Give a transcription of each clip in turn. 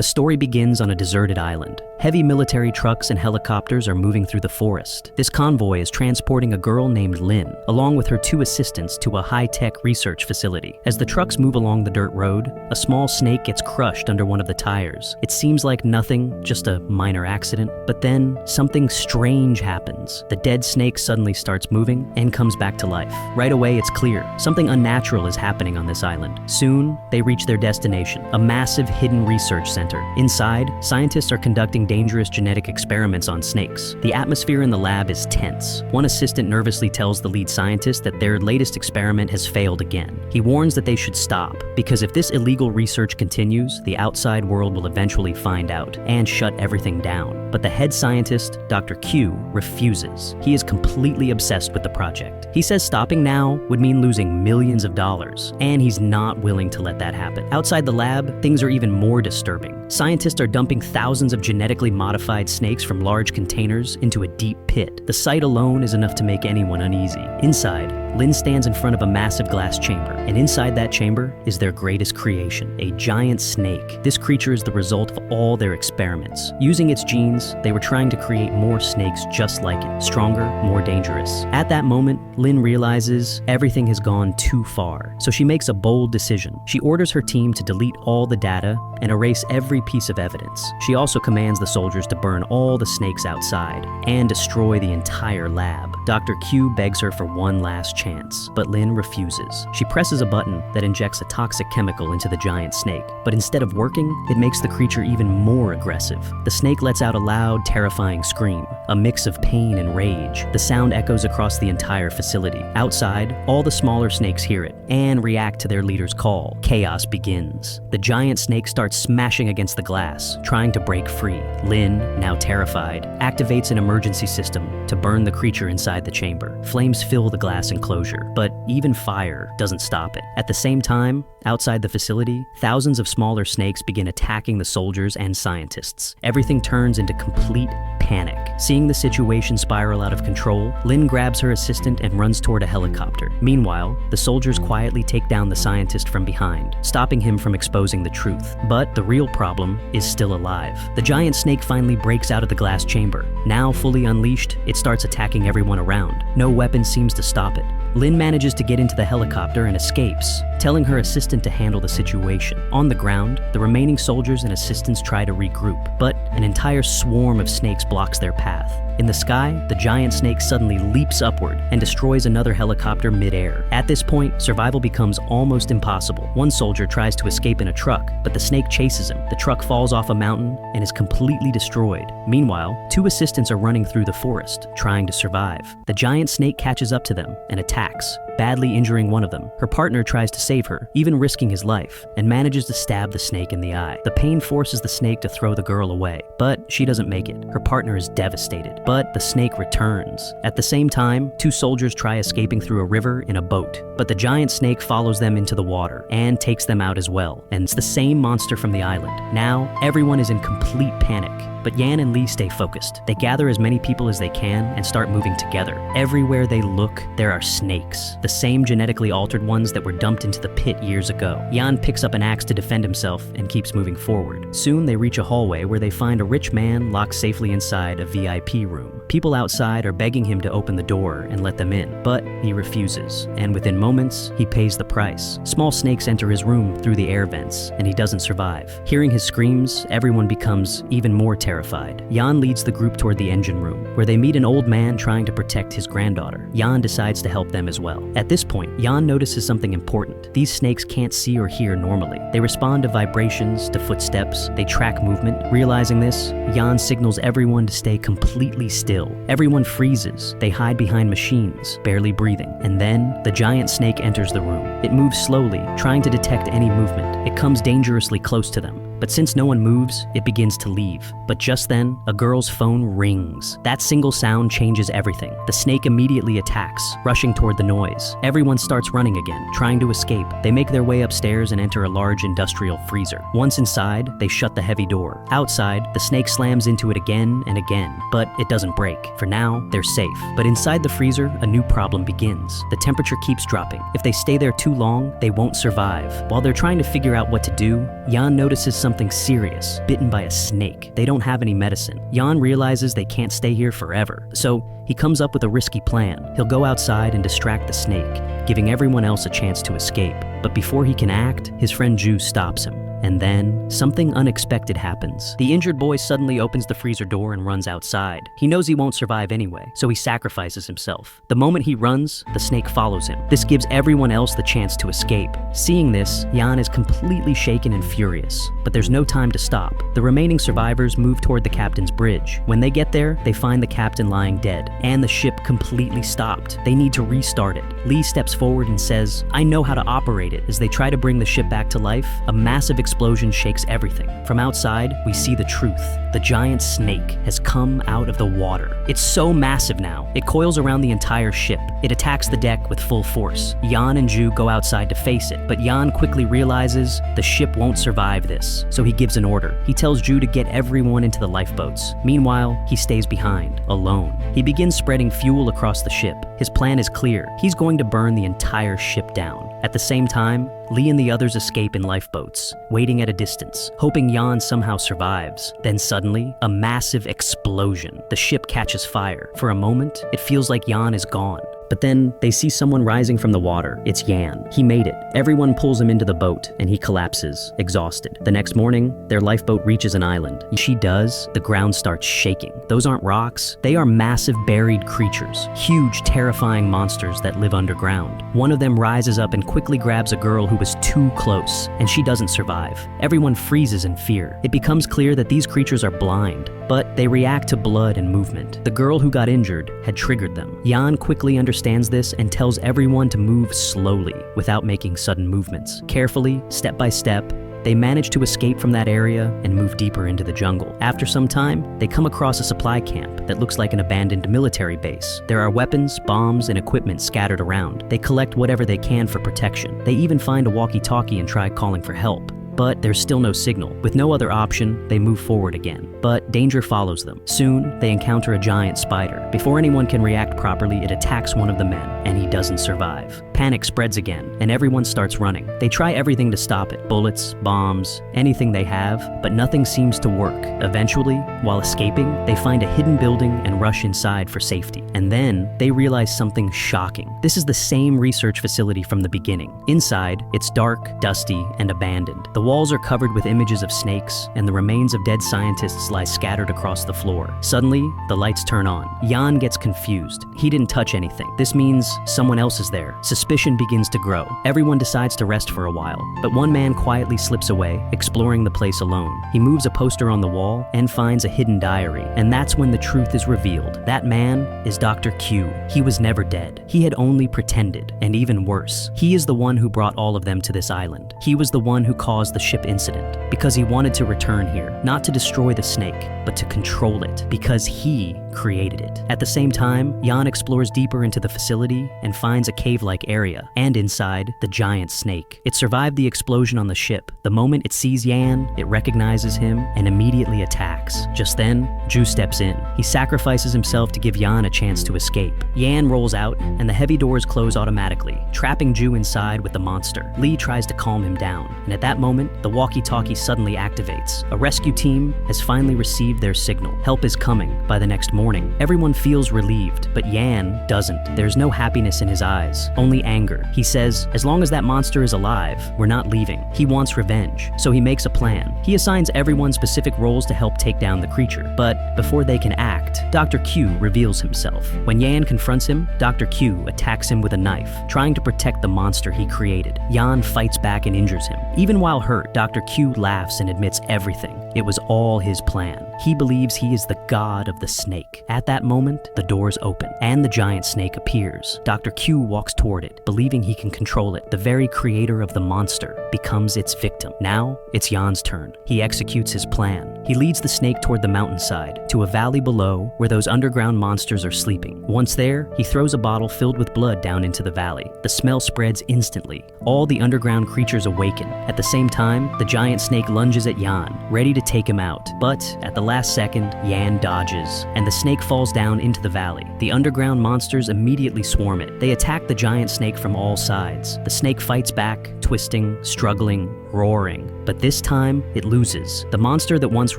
The story begins on a deserted island. Heavy military trucks and helicopters are moving through the forest. This convoy is transporting a girl named Lynn, along with her 2 assistants, to a high-tech research facility. As the trucks move along the dirt road, a small snake gets crushed under one of the tires. It seems like nothing, just a minor accident, but then something strange happens. The dead snake suddenly starts moving and comes back to life. Right away, it's clear something unnatural is happening on this island. Soon, they reach their destination, a massive hidden research center. Inside, scientists are conducting dangerous genetic experiments on snakes. The atmosphere in the lab is tense. One assistant nervously tells the lead scientist that their latest experiment has failed again. He warns that they should stop, because if this illegal research continues, the outside world will eventually find out and shut everything down. But the head scientist, Dr. Q, refuses. He is completely obsessed with the project. He says stopping now would mean losing millions of dollars, and he's not willing to let that happen. Outside the lab, things are even more disturbing. Scientists are dumping thousands of genetically modified snakes from large containers into a deep pit. The sight alone is enough to make anyone uneasy. Inside, Lynn stands in front of a massive glass chamber, and inside that chamber is their greatest creation, a giant snake. This creature is the result of all their experiments. Using its genes, they were trying to create more snakes just like it, stronger, more dangerous. At that moment, Lynn realizes everything has gone too far, so she makes a bold decision. She orders her team to delete all the data and erase every piece of evidence. She also commands the soldiers to burn all the snakes outside and destroy the entire lab. Dr. Q begs her for one last chance, but Lynn refuses. She presses a button that injects a toxic chemical into the giant snake, but instead of working, it makes the creature even more aggressive. The snake lets out a loud, terrifying scream, a mix of pain and rage. The sound echoes across the entire facility. Outside, all the smaller snakes hear it and react to their leader's call. Chaos begins. The giant snake starts smashing against the glass, trying to break free. Lynn, now terrified, activates an emergency system to burn the creature inside the chamber. Flames fill the glass enclosure, but even fire doesn't stop it. At the same time, outside the facility, thousands of smaller snakes begin attacking the soldiers and scientists. Everything turns into complete panic. Seeing the situation spiral out of control, Lynn grabs her assistant and runs toward a helicopter. Meanwhile, the soldiers quietly take down the scientist from behind, stopping him from exposing the truth. But the real problem is still alive. The giant snake finally breaks out of the glass chamber. Now fully unleashed, it starts attacking everyone around. No weapon seems to stop it. Lynn manages to get into the helicopter and escapes, telling her assistant to handle the situation. On the ground, the remaining soldiers and assistants try to regroup, but an entire swarm of snakes blocks their path. In the sky, the giant snake suddenly leaps upward and destroys another helicopter mid-air. At this point, survival becomes almost impossible. One soldier tries to escape in a truck, but the snake chases him. The truck falls off a mountain and is completely destroyed. Meanwhile, 2 assistants are running through the forest, trying to survive. The giant snake catches up to them and attacks, badly injuring one of them. Her partner tries to save her, even risking his life, and manages to stab the snake in the eye. The pain forces the snake to throw the girl away, but she doesn't make it. Her partner is devastated, but the snake returns. At the same time, 2 soldiers try escaping through a river in a boat, but the giant snake follows them into the water and takes them out as well. And it's the same monster from the island. Now, everyone is in complete panic. But Yan and Lee stay focused. They gather as many people as they can and start moving together. Everywhere they look, there are snakes, the same genetically altered ones that were dumped into the pit years ago. Yan picks up an axe to defend himself and keeps moving forward. Soon they reach a hallway where they find a rich man locked safely inside a VIP room. People outside are begging him to open the door and let them in, but he refuses, and within moments, he pays the price. Small snakes enter his room through the air vents, and he doesn't survive. Hearing his screams, everyone becomes even more terrified. Yan leads the group toward the engine room, where they meet an old man trying to protect his granddaughter. Yan decides to help them as well. At this point, Yan notices something important. These snakes can't see or hear normally. They respond to vibrations, to footsteps, they track movement. Realizing this, Yan signals everyone to stay completely still. Everyone freezes. They hide behind machines, barely breathing. And then, the giant snake enters the room. It moves slowly, trying to detect any movement. It comes dangerously close to them. But since no one moves, it begins to leave. But just then, a girl's phone rings. That single sound changes everything. The snake immediately attacks, rushing toward the noise. Everyone starts running again, trying to escape. They make their way upstairs and enter a large industrial freezer. Once inside, they shut the heavy door. Outside, the snake slams into it again and again, but it doesn't break. For now, they're safe. But inside the freezer, a new problem begins. The temperature keeps dropping. If they stay there too long, they won't survive. While they're trying to figure out what to do, Yan notices something something serious, bitten by a snake. They don't have any medicine. Jan realizes they can't stay here forever, so he comes up with a risky plan. He'll go outside and distract the snake, giving everyone else a chance to escape. But before he can act, his friend Ju stops him. And then, something unexpected happens. The injured boy suddenly opens the freezer door and runs outside. He knows he won't survive anyway, so he sacrifices himself. The moment he runs, the snake follows him. This gives everyone else the chance to escape. Seeing this, Jan is completely shaken and furious. But there's no time to stop. The remaining survivors move toward the captain's bridge. When they get there, they find the captain lying dead, and the ship completely stopped. They need to restart it. Lee steps forward and says, "I know how to operate it." As they try to bring the ship back to life, a massive explosion shakes everything. From outside, we see the truth. The giant snake has come out of the water. It's so massive now. It coils around the entire ship. It attacks the deck with full force. Jan and Ju go outside to face it, but Jan quickly realizes the ship won't survive this, so he gives an order. He tells Ju to get everyone into the lifeboats. Meanwhile, he stays behind, alone. He begins spreading fuel across the ship. His plan is clear. He's going to burn the entire ship down. At the same time, Lee and the others escape in lifeboats, waiting at a distance, hoping Jan somehow survives. Then suddenly, a massive explosion. The ship catches fire. For a moment, it feels like Jan is gone. But then, they see someone rising from the water. It's Jan. He made it. Everyone pulls him into the boat, and he collapses, exhausted. The next morning, their lifeboat reaches an island. She does, the ground starts shaking. Those aren't rocks. They are massive buried creatures. Huge, terrifying monsters that live underground. One of them rises up and quickly grabs a girl who was too close, and she doesn't survive. Everyone freezes in fear. It becomes clear that these creatures are blind, but they react to blood and movement. The girl who got injured had triggered them. Jan quickly understands this and tells everyone to move slowly, without making sudden movements. Carefully, step by step, they manage to escape from that area and move deeper into the jungle. After some time, they come across a supply camp that looks like an abandoned military base. There are weapons, bombs, and equipment scattered around. They collect whatever they can for protection. They even find a walkie-talkie and try calling for help. But there's still no signal. With no other option, they move forward again. But danger follows them. Soon, they encounter a giant spider. Before anyone can react properly, it attacks one of the men, and he doesn't survive. Panic spreads again, and everyone starts running. They try everything to stop it. Bullets, bombs, anything they have, but nothing seems to work. Eventually, while escaping, they find a hidden building and rush inside for safety. And then, they realize something shocking. This is the same research facility from the beginning. Inside, it's dark, dusty, and abandoned. The walls are covered with images of snakes, and the remains of dead scientists lie scattered across the floor. Suddenly, the lights turn on. Jan gets confused. He didn't touch anything. This means someone else is there. Suspicion begins to grow. Everyone decides to rest for a while, but one man quietly slips away, exploring the place alone. He moves a poster on the wall and finds a hidden diary, and that's when the truth is revealed. That man is Dr. Q. He was never dead. He had only pretended, and even worse, he is the one who brought all of them to this island. He was the one who caused the ship incident, because he wanted to return here, not to destroy the snake, but to control it, because he created it. At the same time, Jan explores deeper into the facility and finds a cave-like area, and inside, the giant snake. It survived the explosion on the ship. The moment it sees Jan, it recognizes him and immediately attacks. Just then, Ju steps in. He sacrifices himself to give Jan a chance to escape. Jan rolls out, and the heavy doors close automatically, trapping Ju inside with the monster. Lee tries to calm him down, and at that moment, the walkie-talkie suddenly activates. A rescue team has finally received their signal. Help is coming. By the next morning, everyone feels relieved, but Jan doesn't. There's no happiness in his eyes, only anger. He says, as long as that monster is alive, we're not leaving. He wants revenge, so he makes a plan. He assigns everyone specific roles to help take down the creature, but before they can act, Dr. Q reveals himself. When Jan confronts him, Dr. Q attacks him with a knife, trying to protect the monster he created. Jan fights back and injures him. Even while hurt, Dr. Q laughs and admits everything. It was all his plan. He believes he is the god of the snake. At that moment, the doors open, and the giant snake appears. Dr. Q walks toward it, believing he can control it. The very creator of the monster becomes its victim. Now, it's Jan's turn. He executes his plan. He leads the snake toward the mountainside, to a valley below where those underground monsters are sleeping. Once there, he throws a bottle filled with blood down into the valley. The smell spreads instantly. All the underground creatures awaken. At the same time, time, the giant snake lunges at Yan, ready to take him out. But at the last second, Yan dodges, and the snake falls down into the valley. The underground monsters immediately swarm it. They attack the giant snake from all sides. The snake fights back, twisting, struggling, roaring. But this time, it loses. The monster that once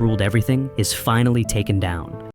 ruled everything is finally taken down.